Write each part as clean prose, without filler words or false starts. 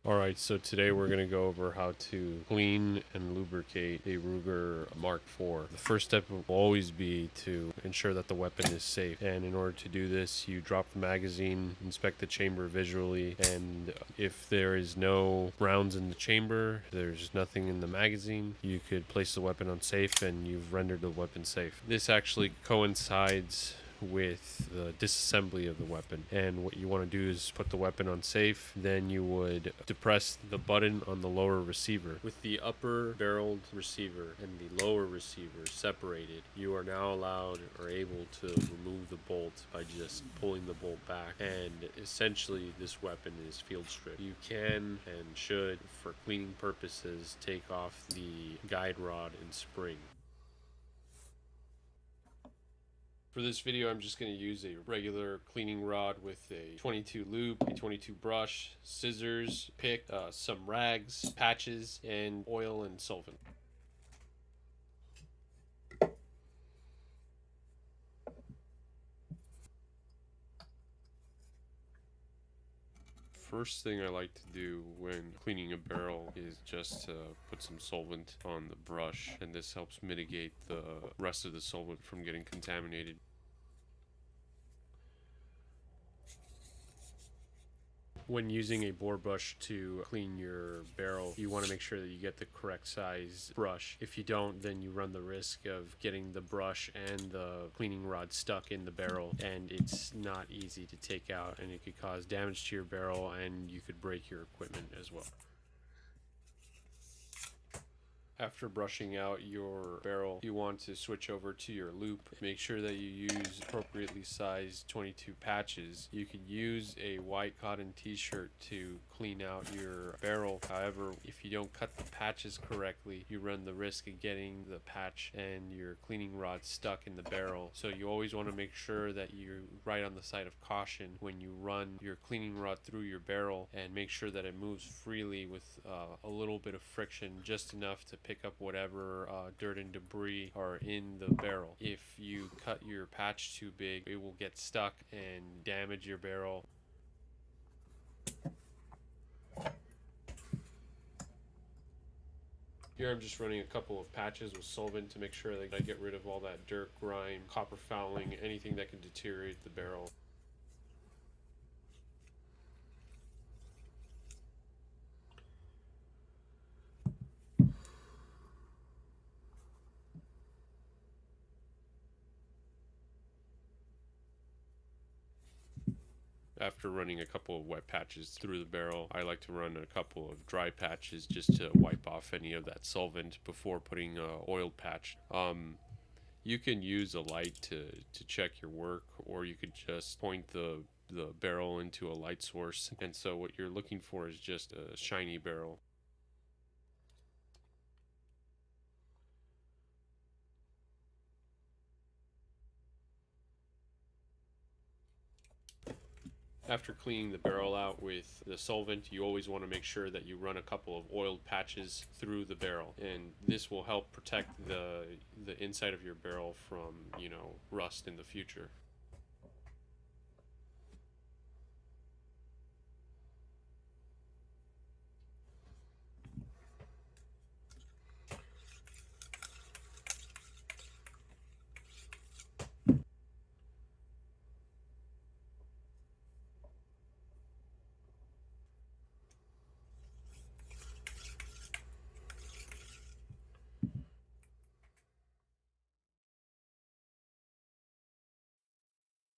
Alright, so today we're going to go over how to clean and lubricate a Ruger Mark IV. The first step will always be to ensure that the weapon is safe, and in order to do this you drop the magazine, inspect the chamber visually, and if there is no rounds in the chamber, there's nothing in the magazine, you could place the weapon on safe and you've rendered the weapon safe. This actually coincides with the disassembly of the weapon, and what you want to do is put the weapon on safe. Then you would depress the button on the lower receiver. With the upper barreled receiver and the lower receiver separated, you are now allowed or able to remove the bolt by just pulling the bolt back, and essentially this weapon is field stripped. You can and should, for cleaning purposes, take off the guide rod and spring. For this video, I'm just going to use a regular cleaning rod with a 22 lube, a 22 brush, scissors, pick, some rags, patches, and oil and solvent. First thing I like to do when cleaning a barrel is just to put some solvent on the brush, and this helps mitigate the rest of the solvent from getting contaminated. When using a bore brush to clean your barrel, you want to make sure that you get the correct size brush. If you don't, then you run the risk of getting the brush and the cleaning rod stuck in the barrel, and it's not easy to take out, and it could cause damage to your barrel, and you could break your equipment as well. After brushing out your barrel, you want to switch over to your loop. Make sure that you use appropriately sized 22 patches. You could use a white cotton t-shirt to clean out your barrel. However, if you don't cut the patches correctly, you run the risk of getting the patch and your cleaning rod stuck in the barrel. So you always want to make sure that you're right on the side of caution when you run your cleaning rod through your barrel, and make sure that it moves freely with a little bit of friction, just enough to pick up whatever dirt and debris are in the barrel. If you cut your patch too big, it will get stuck and damage your barrel. Here I'm just running a couple of patches with solvent to make sure that I get rid of all that dirt, grime, copper fouling, anything that can deteriorate the barrel. After running a couple of wet patches through the barrel, I like to run a couple of dry patches just to wipe off any of that solvent before putting a oiled patch. You can use a light to check your work, or you could just point the barrel into a light source, and so what you're looking for is just a shiny barrel. After cleaning the barrel out with the solvent, you always want to make sure that you run a couple of oiled patches through the barrel, and this will help protect the inside of your barrel from, rust in the future.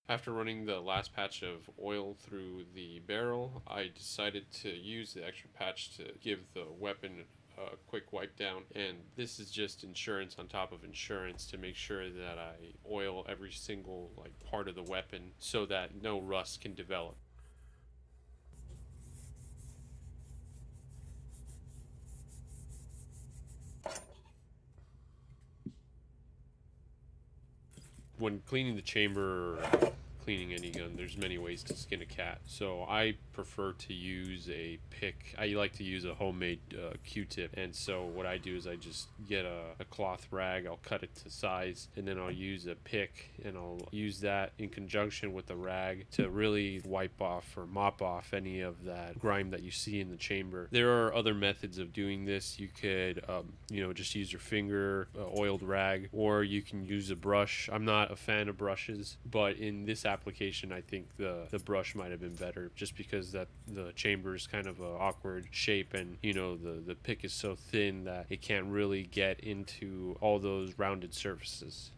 After running the last patch of oil through the barrel, I decided to use the extra patch to give the weapon a quick wipe down, and this is just insurance on top of insurance to make sure that I oil every single part of the weapon so that no rust can develop. When cleaning the chamber, cleaning any gun, there's many ways to skin a cat. So I prefer to use a pick. I like to use a homemade Q-tip. And so what I do is I just get a cloth rag, I'll cut it to size, and then I'll use a pick, and I'll use that in conjunction with the rag to really wipe off or mop off any of that grime that you see in the chamber. There are other methods of doing this. You could, just use your finger, oiled rag, or you can use a brush. I'm not a fan of brushes, but in this application, I think the brush might have been better, just because that the chamber is kind of an awkward shape, and the pick is so thin that it can't really get into all those rounded surfaces.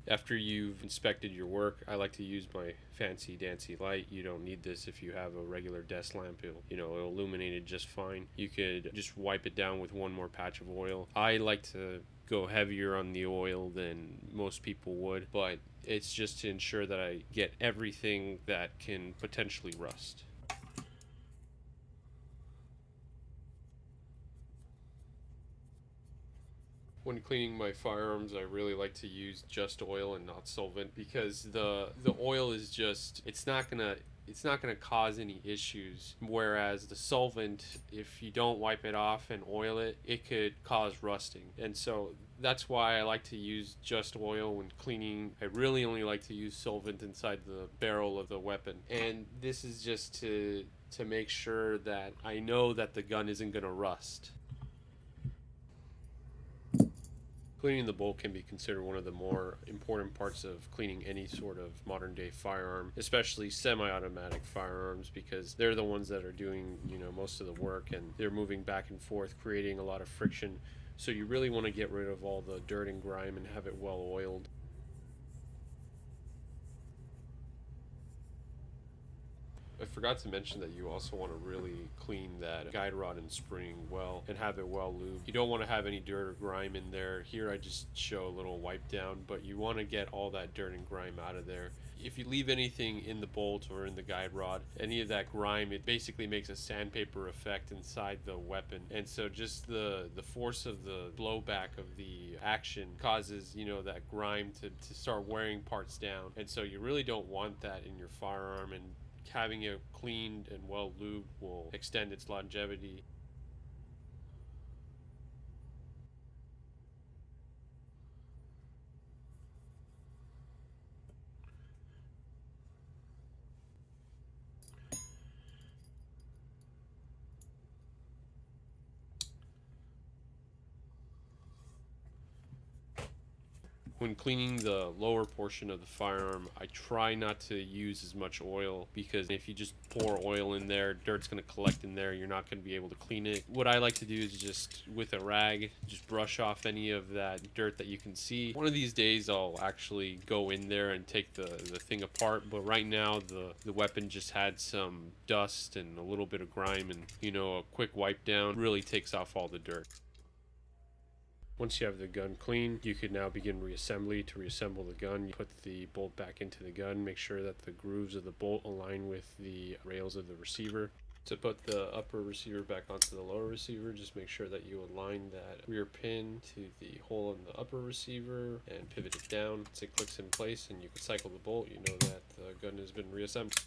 After you've inspected your work, I like to use my fancy dancy light. You don't need this if you have a regular desk lamp. It'll illuminate it just fine. You could just wipe it down with one more patch of oil. I like to go heavier on the oil than most people would, but it's just to ensure that I get everything that can potentially rust. When cleaning my firearms, I really like to use just oil and not solvent, because the oil is just, it's not gonna cause any issues, whereas the solvent, if you don't wipe it off and oil it, it could cause rusting. And so that's why I like to use just oil when cleaning. I really only like to use solvent inside the barrel of the weapon, and this is just to make sure that I know that the gun isn't gonna rust. Cleaning the bolt can be considered one of the more important parts of cleaning any sort of modern day firearm, especially semi-automatic firearms, because they're the ones that are doing, most of the work, and they're moving back and forth, creating a lot of friction. So you really want to get rid of all the dirt and grime and have it well oiled. I forgot to mention that you also want to really clean that guide rod and spring well and have it well lubed. You don't want to have any dirt or grime in there. Here I just show a little wipe down, but you want to get all that dirt and grime out of there. If you leave anything in the bolt or in the guide rod, any of that grime, it basically makes a sandpaper effect inside the weapon. And so just the force of the blowback of the action causes, that grime to start wearing parts down. And so you really don't want that in your firearm, and having it cleaned and well lubed will extend its longevity. When cleaning the lower portion of the firearm, I try not to use as much oil, because if you just pour oil in there, dirt's going to collect in there. You're not going to be able to clean it. What I like to do is just, with a rag, just brush off any of that dirt that you can see. One of these days, I'll actually go in there and take the thing apart, but right now, the weapon just had some dust and a little bit of grime, and, a quick wipe down really takes off all the dirt. Once you have the gun clean, you can now begin reassembly. To reassemble the gun, you put the bolt back into the gun, make sure that the grooves of the bolt align with the rails of the receiver. To put the upper receiver back onto the lower receiver, just make sure that you align that rear pin to the hole in the upper receiver and pivot it down. Once it clicks in place and you can cycle the bolt, you know that the gun has been reassembled.